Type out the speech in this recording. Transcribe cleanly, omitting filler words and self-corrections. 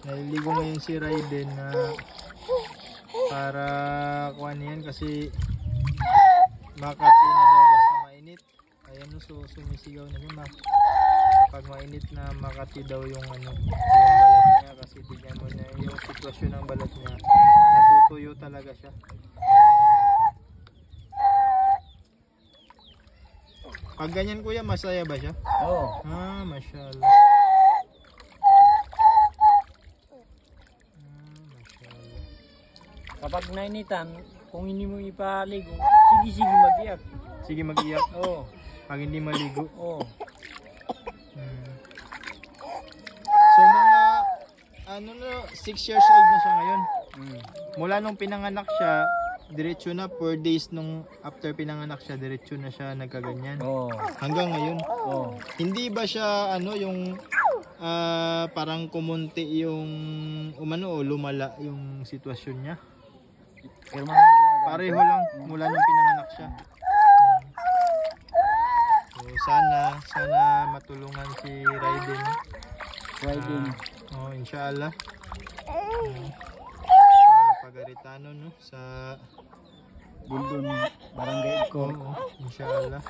Naliligo ngayon si Raiden na para kuha niyan kasi Makati na daw basta mainit. Ayan no, so sumisigaw na siya pag mainit na Makati daw yung ano, yung balat niya kasi tignan mo na yung sitwasyon ng balat niya. Natutuyo talaga siya. Pag ganyan kuya, masaya ba siya? Oo. Ah, masyaallah. Masyaallah. Kapag nainitan, kung hindi mo ipaligo, sige mag-iyak. Sige mag-iyak. Oo. Pag hindi maligo. Oo. So mga ano na 6 years old na siya ngayon. Mula nung pinanganak siya, diretso na 4 days nung after pinanganak siya, diretso na siya nagkaganyan. Oo. Hanggang ngayon. Oo. Hindi ba siya ano yung parang kumunti yung umano o lumala yung sitwasyon niya? Pareho lang mula nung pinanganak siya. So sana matulungan si Raiden. Inshallah. Pagaritano no sa Bundon Barangay ko. Inshallah.